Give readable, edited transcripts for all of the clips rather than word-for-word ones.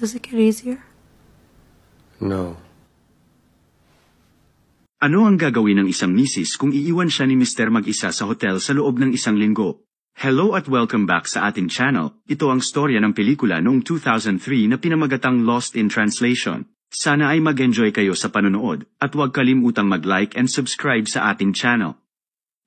Does it get easier? No. Ano ang gagawin ng isang misis kung iiwan siya ni Mr. mag-isa sa hotel sa loob ng isang linggo? Hello at welcome back sa ating channel. Ito ang storya ng pelikula noong 2003 na pinamagatang Lost in Translation. Sana ay mag-enjoy kayo sa panonood at huwag kalimutang mag-like and subscribe sa ating channel.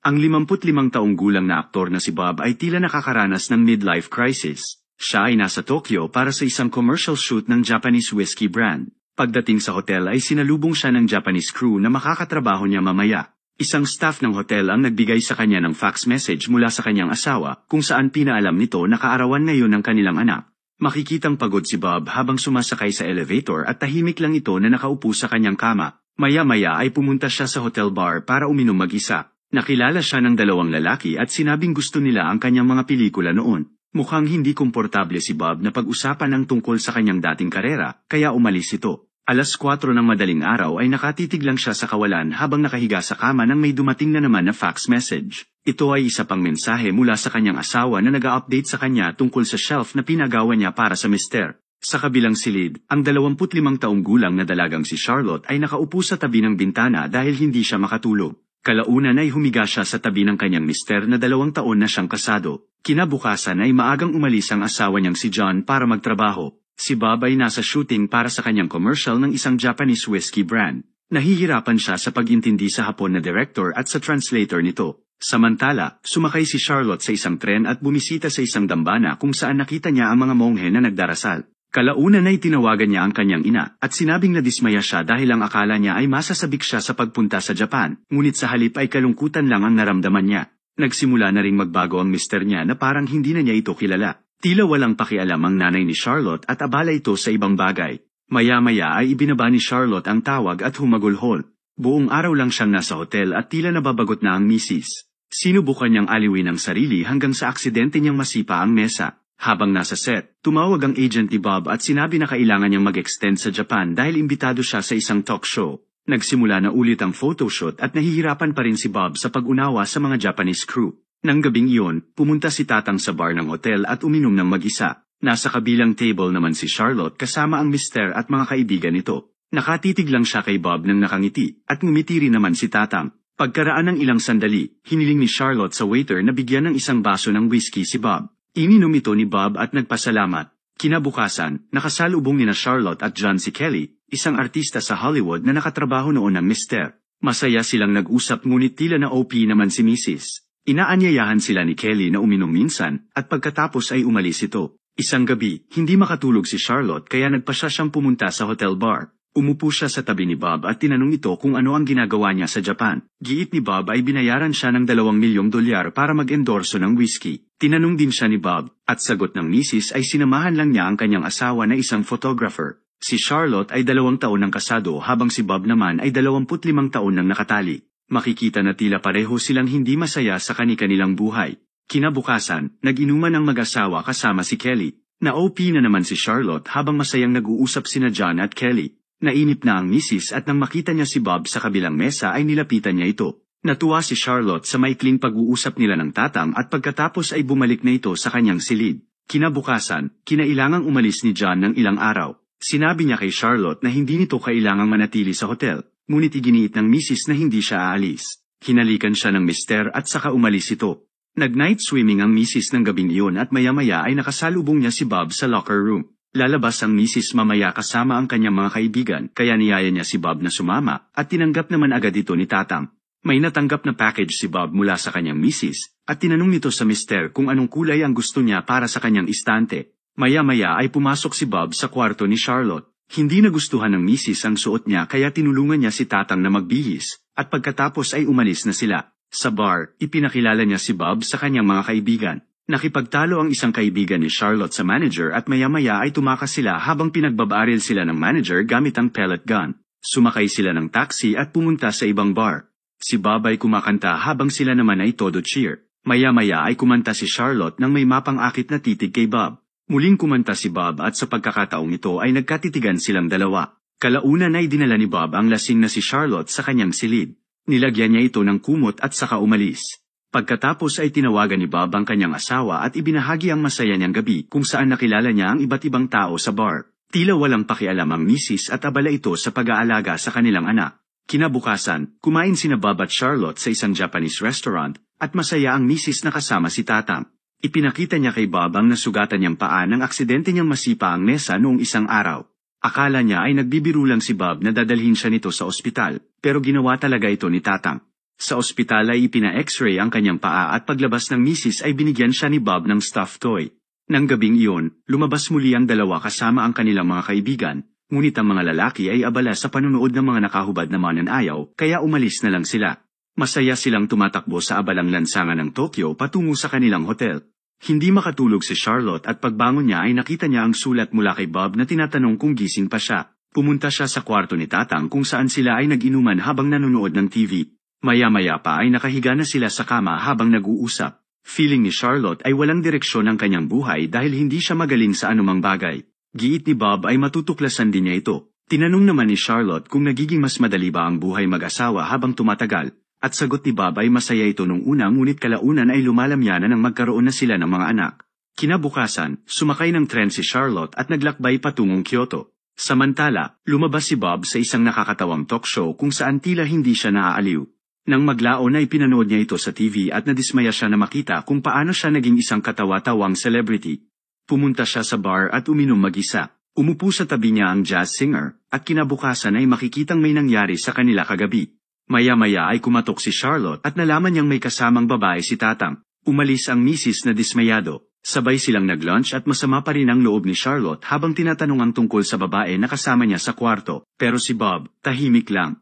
Ang 55 taong gulang na aktor na si Bob ay tila nakakaranas ng midlife crisis. Siya ay nasa Tokyo para sa isang commercial shoot ng Japanese whiskey brand. Pagdating sa hotel ay sinalubong siya ng Japanese crew na makakatrabaho niya mamaya. Isang staff ng hotel ang nagbigay sa kanya ng fax message mula sa kanyang asawa kung saan pinaalam nito na kaarawan ngayon ng kanilang anak. Makikitang pagod si Bob habang sumasakay sa elevator at tahimik lang ito na nakaupo sa kanyang kama. Maya-maya ay pumunta siya sa hotel bar para uminom mag-isa. Nakilala siya ng dalawang lalaki at sinabing gusto nila ang kanyang mga pelikula noon. Mukhang hindi komportable si Bob na pag-usapan ang tungkol sa kanyang dating karera, kaya umalis ito. Alas 4 ng madaling araw ay nakatitig lang siya sa kawalan habang nakahiga sa kama nang may dumating na naman na fax message. Ito ay isa pang mensahe mula sa kanyang asawa na nag-a-update sa kanya tungkol sa shelf na pinagawa niya para sa mister. Sa kabilang silid, ang 25 taong gulang na dalagang si Charlotte ay nakaupo sa tabi ng bintana dahil hindi siya makatulog. Kalaunan ay humiga siya sa tabi ng kanyang mister na 2 taon na siyang kasado. Kinabukasan ay maagang umalis ang asawa niyang si John para magtrabaho. Si Bob ay nasa shooting para sa kanyang commercial ng isang Japanese whiskey brand. Nahihirapan siya sa pag-intindi sa Hapon na director at sa translator nito. Samantala, sumakay si Charlotte sa isang tren at bumisita sa isang dambana kung saan nakita niya ang mga monghe na nagdarasal. Kalaunan ay tinawagan niya ang kanyang ina at sinabing nadismaya siya dahil ang akala niya ay masasabik siya sa pagpunta sa Japan, ngunit sa halip ay kalungkutan lang ang naramdaman niya. Nagsimula na ring magbago ang mister niya na parang hindi na niya ito kilala. Tila walang pakialam ang nanay ni Charlotte at abala ito sa ibang bagay. Maya-maya ay ibinaba ni Charlotte ang tawag at humagulhol. Buong araw lang siyang nasa hotel at tila nababagot na ang misis. Sinubukan niyang aliwin ang sarili hanggang sa aksidente niyang masipa ang mesa. Habang nasa set, tumawag ang agent ni Bob at sinabi na kailangan niyang mag-extend sa Japan dahil imbitado siya sa isang talk show. Nagsimula na ulit ang photoshoot at nahihirapan pa rin si Bob sa pag-unawa sa mga Japanese crew. Nang gabing iyon, pumunta si Tatang sa bar ng hotel at uminom ng mag-isa. Nasa kabilang table naman si Charlotte kasama ang mister at mga kaibigan nito. Nakatitig lang siya kay Bob nang nakangiti at ngumiti rin naman si Tatang. Pagkaraan ng ilang sandali, hiniling ni Charlotte sa waiter na bigyan ng isang baso ng whiskey si Bob. Ininom ito ni Bob at nagpasalamat. Kinabukasan, nakasalubong nina Charlotte at John si Kelly, isang artista sa Hollywood na nakatrabaho noon ng mister. Masaya silang nag-usap ngunit tila na OP naman si Mrs. Inaanyayahan sila ni Kelly na uminom minsan at pagkatapos ay umalis ito. Isang gabi, hindi makatulog si Charlotte kaya nagpasya siyang pumunta sa hotel bar. Umupo siya sa tabi ni Bob at tinanong ito kung ano ang ginagawa niya sa Japan. Giit ni Bob ay binayaran siya ng $2 milyong para mag-endorso ng whiskey. Tinanong din siya ni Bob at sagot ng misis ay sinamahan lang niya ang kanyang asawa na isang photographer. Si Charlotte ay 2 taon ng kasado habang si Bob naman ay 25 taon nang nakatali. Makikita na tila pareho silang hindi masaya sa kani-kanilang buhay. Kinabukasan, nag-inuman ang mag-asawa kasama si Kelly. Na-OP na naman si Charlotte habang masayang nag-uusap sina John at Kelly. Nainip na ang misis at nang makita niya si Bob sa kabilang mesa ay nilapitan niya ito. Natuwa si Charlotte sa maikling pag-uusap nila ng Tatang at pagkatapos ay bumalik na ito sa kanyang silid. Kinabukasan, kinailangang umalis ni John ng ilang araw. Sinabi niya kay Charlotte na hindi nito kailangang manatili sa hotel. Ngunit iginiit ng misis na hindi siya aalis. Hinalikan siya ng mister at saka umalis ito. Nag-night swimming ang misis ng gabing iyon at maya-maya ay nakasalubong niya si Bob sa locker room. Lalabas ang misis mamaya kasama ang kanyang mga kaibigan kaya niyaya niya si Bob na sumama at tinanggap naman agad ito ni Tatang. May natanggap na package si Bob mula sa kanyang misis at tinanong nito sa mister kung anong kulay ang gusto niya para sa kanyang istante. Maya-maya ay pumasok si Bob sa kwarto ni Charlotte. Hindi nagustuhan ng misis ang suot niya kaya tinulungan niya si Tatang na magbihis, at pagkatapos ay umalis na sila. Sa bar, ipinakilala niya si Bob sa kanyang mga kaibigan. Nakipagtalo ang isang kaibigan ni Charlotte sa manager at maya-maya ay tumakas sila habang pinagbabaril sila ng manager gamit ang pellet gun. Sumakay sila ng taxi at pumunta sa ibang bar. Si Bob ay kumakanta habang sila naman ay todo cheer. Maya-maya ay kumanta si Charlotte nang may mapang-akit na titig kay Bob. Muling kumanta si Bob at sa pagkakataong ito ay nagkatitigan silang dalawa. Kalaunan ay dinala ni Bob ang lasing na si Charlotte sa kanyang silid. Nilagyan niya ito ng kumot at saka umalis. Pagkatapos ay tinawagan ni Bob ang kanyang asawa at ibinahagi ang masaya niyang gabi kung saan nakilala niya ang iba't ibang tao sa bar. Tila walang pakialam ang misis at abala ito sa pag-aalaga sa kanilang anak. Kinabukasan, kumain sina Bob at Charlotte sa isang Japanese restaurant, at masaya ang misis na kasama si Tatang. Ipinakita niya kay Bob ang nasugatan niyang paa nang aksidente niyang masipa ang mesa noong isang araw. Akala niya ay nagbibiro lang si Bob na dadalhin siya nito sa ospital, pero ginawa talaga ito ni Tatang. Sa ospital ay ipina-x-ray ang kanyang paa at paglabas ng misis ay binigyan siya ni Bob ng stuffed toy. Nang gabing iyon, lumabas muli ang dalawa kasama ang kanilang mga kaibigan, ngunit ang mga lalaki ay abala sa panunood ng mga nakahubad na mananayaw, kaya umalis na lang sila. Masaya silang tumatakbo sa abalang lansangan ng Tokyo patungo sa kanilang hotel. Hindi makatulog si Charlotte at pagbangon niya ay nakita niya ang sulat mula kay Bob na tinatanong kung gising pa siya. Pumunta siya sa kwarto ni Tatang kung saan sila ay nag-inuman habang nanonood ng TV. Maya-maya pa ay nakahiga na sila sa kama habang nag-uusap. Feeling ni Charlotte ay walang direksyon ang kanyang buhay dahil hindi siya magaling sa anumang bagay. Giit ni Bob ay matutuklasan din niya ito. Tinanong naman ni Charlotte kung nagiging mas madali ba ang buhay mag-asawa habang tumatagal, at sagot ni Bob ay masaya ito nung una ngunit kalaunan ay lumalamyanan nang magkaroon na sila ng mga anak. Kinabukasan, sumakay ng tren si Charlotte at naglakbay patungong Kyoto. Samantala, lumabas si Bob sa isang nakakatawang talk show kung saan tila hindi siya naaaliw. Nang maglaon ay pinanood niya ito sa TV at nadismaya siya na makita kung paano siya naging isang katawa-tawang celebrity. Pumunta siya sa bar at uminom mag-isa. Umupo sa tabi niya ang jazz singer, at kinabukasan ay makikitang may nangyari sa kanila kagabi. Maya-maya ay kumatok si Charlotte at nalaman niyang may kasamang babae si Tatang. Umalis ang misis na dismayado. Sabay silang nag-lunch at masama pa rin ang loob ni Charlotte habang tinatanong ang tungkol sa babae na kasama niya sa kwarto, pero si Bob, tahimik lang.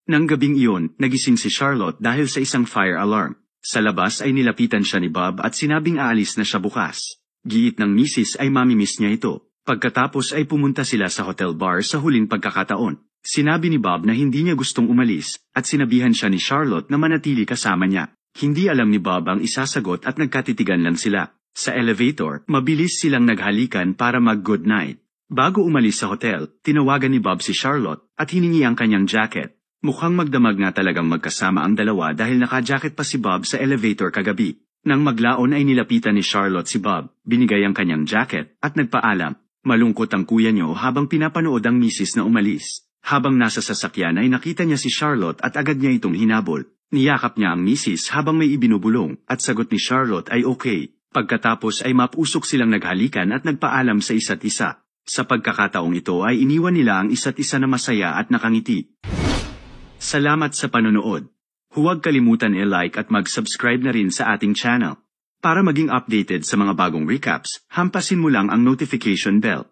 Nang gabing iyon, nagising si Charlotte dahil sa isang fire alarm. Sa labas ay nilapitan siya ni Bob at sinabing aalis na siya bukas. Giit ng misis ay mamimiss niya ito. Pagkatapos ay pumunta sila sa hotel bar sa huling pagkakataon. Sinabi ni Bob na hindi niya gustong umalis, at sinabihan siya ni Charlotte na manatili kasama niya. Hindi alam ni Bob ang isasagot at nagkatitigan lang sila. Sa elevator, mabilis silang naghalikan para mag-good night. Bago umalis sa hotel, tinawagan ni Bob si Charlotte at hiningi ang kanyang jacket. Mukhang magdamag nga talagang magkasama ang dalawa dahil naka-jacket pa si Bob sa elevator kagabi. Nang maglaon ay nilapitan ni Charlotte si Bob, binigay ang kanyang jacket, at nagpaalam. Malungkot ang kuya niyo habang pinapanood ang misis na umalis. Habang nasa sasakyan ay nakita niya si Charlotte at agad niya itong hinabol. Niyakap niya ang misis habang may ibinubulong, at sagot ni Charlotte ay okay. Pagkatapos ay mapusok silang naghalikan at nagpaalam sa isa't isa. Sa pagkakataong ito ay iniwan nila ang isa't isa na masaya at nakangiti. Salamat sa panonood. Huwag kalimutan i-like at mag-subscribe na rin sa ating channel. Para maging updated sa mga bagong recaps, hampasin mo lang ang notification bell.